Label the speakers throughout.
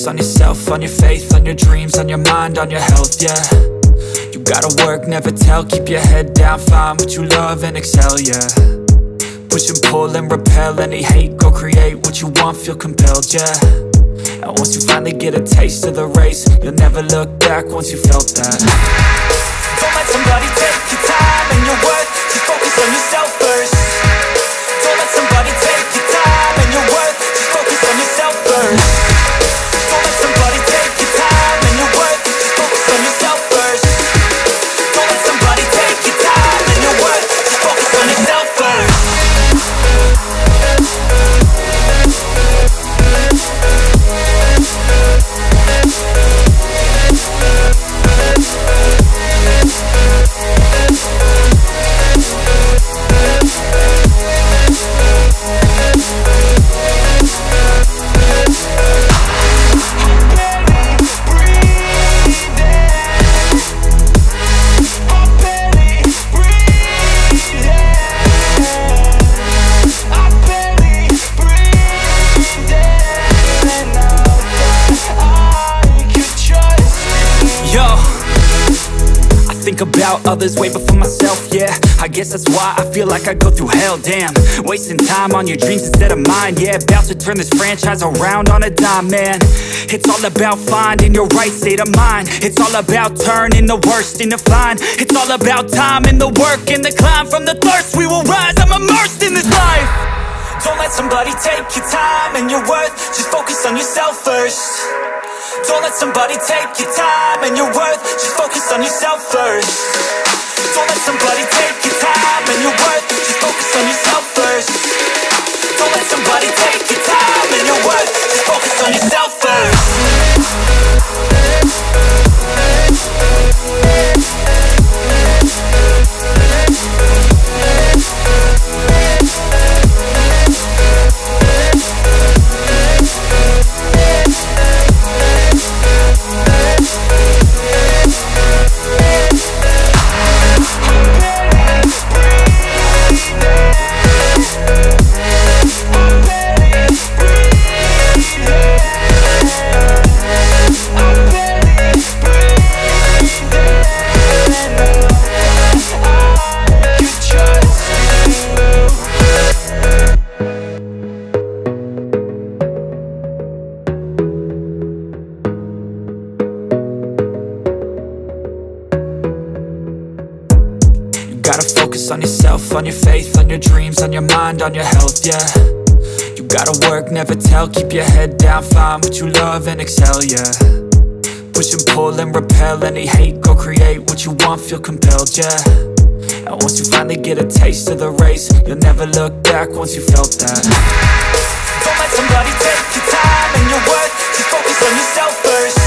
Speaker 1: focus on yourself, on your faith, on your dreams, on your mind, on your health, yeah. You gotta work, never tell, keep your head down, find what you love and excel, yeah. Push and pull and repel any hate, go create what you want, feel compelled, yeah. And once you finally get a taste of the race, you'll never look back once you felt that. Don't let somebody take your time and your worth, just focus on yourself first. Don't let somebody take your time and your worth, just focus on yourself first. Don't let somebody take your time and your worth, just focus on yourself first. Don't let somebody take your time and your worth, just focus on yourself first. About others way before myself, yeah. I guess that's why I feel like I go through hell, damn. Wasting time on your dreams instead of mine, yeah. About to turn this franchise around on a dime, man. It's all about finding your right state of mind. It's all about turning the worst into fine. It's all about time and the work and the climb. From the thirst we will rise, I'm immersed in this life. Don't let somebody take your time and your worth, just focus on yourself first. Don't let somebody take your time and your worth, just focus on yourself first. Don't let somebody take your time and your worth, just focus on yourself first. Don't let somebody take your time and your worth, just focus on yourself first. On yourself, on your faith, on your dreams, on your mind, on your health, yeah. You gotta work, never tell, keep your head down, find what you love and excel, yeah. Push and pull and repel any hate, go create what you want, feel compelled, yeah. And once you finally get a taste of the race, you'll never look back once you felt that. Don't let somebody take your time and your worth, just focus on yourself first.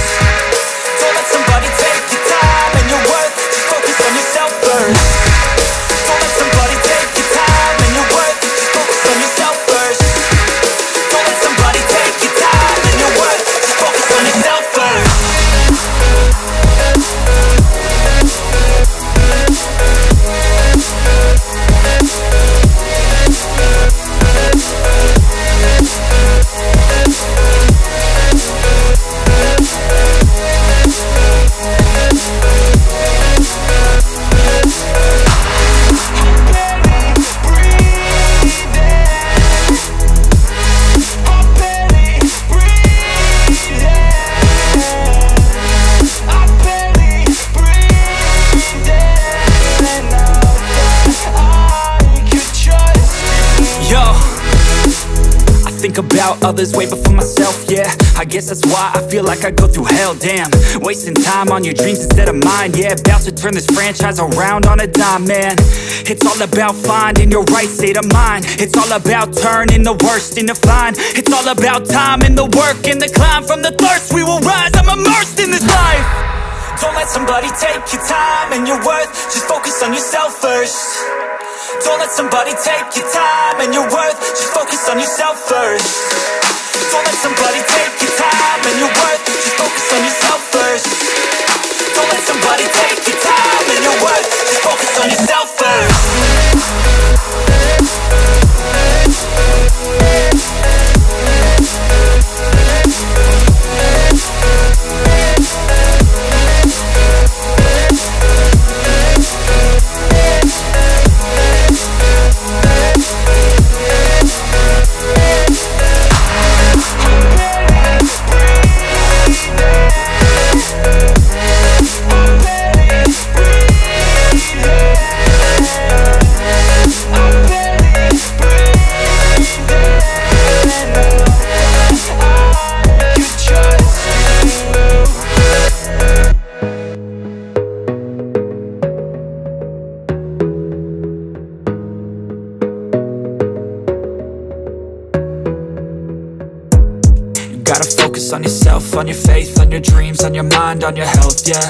Speaker 1: Don't let somebody take your time and your worth, just focus on yourself first. Don't let somebody take your time and your worth, just focus on yourself first. Don't let somebody take your time and your worth, just focus on yourself first. About others way before myself, yeah. I guess that's why I feel like I go through hell, damn. Wasting time on your dreams instead of mine, yeah. About to turn this franchise around on a dime, man. It's all about finding your right state of mind. It's all about turning the worst into fine. It's all about time and the work and the climb. From the thirst we will rise, I'm immersed in this life. Don't let somebody take your time and your worth, just focus on yourself first. Don't let somebody take your time and your worth, just focus on yourself first. Don't let somebody take your time and your worth, just focus on yourself first. Don't let somebody take your time and your worth, just focus on yourself first. on your faith, on your dreams, on your mind, on your health, yeah.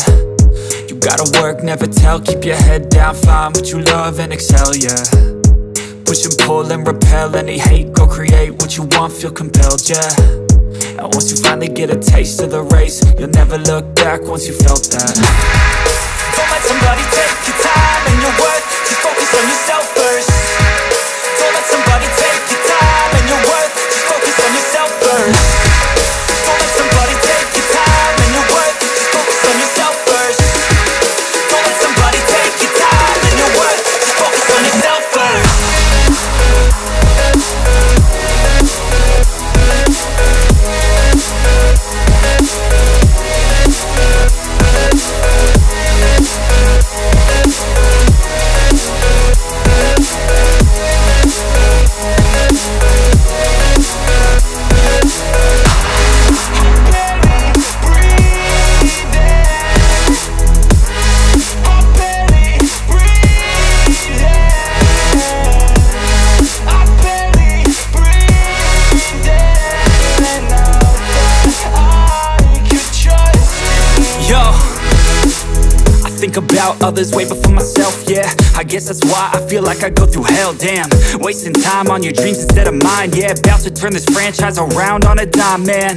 Speaker 1: You gotta work, never tell, keep your head down, find what you love and excel, yeah. Push and pull and repel any hate, go create what you want, feel compelled, yeah. And once you finally get a taste of the race, you'll never look back once you felt that. Don't let somebody take your time and your worth, just focus on yourself first. Don't let somebody take your time and your worth, just focus on yourself first. Don't let somebody take your time and your worth, just focus on yourself first. Don't let somebody take your time and your worth, just focus on yourself first. About others way before myself, yeah. I guess that's why I feel like I go through hell, damn. Wasting time on your dreams instead of mine, yeah. About to turn this franchise around on a dime, man.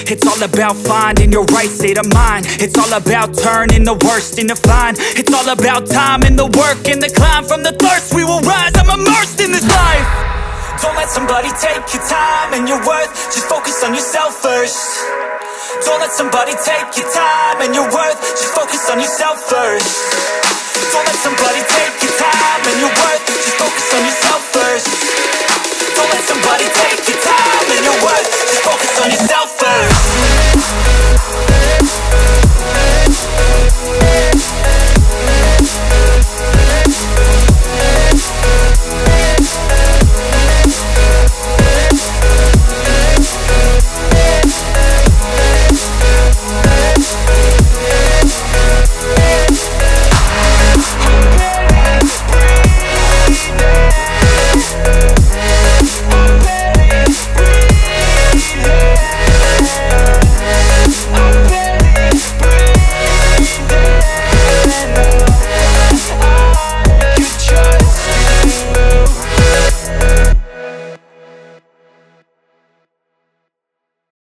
Speaker 1: It's all about finding your right state of mind. It's all about turning the worst into fine. It's all about time and the work and the climb. From the thirst we will rise, I'm immersed in this life. Don't let somebody take your time and your worth, just focus on yourself first. Don't let somebody take your time and your worth, just focus on yourself first. Don't let somebody take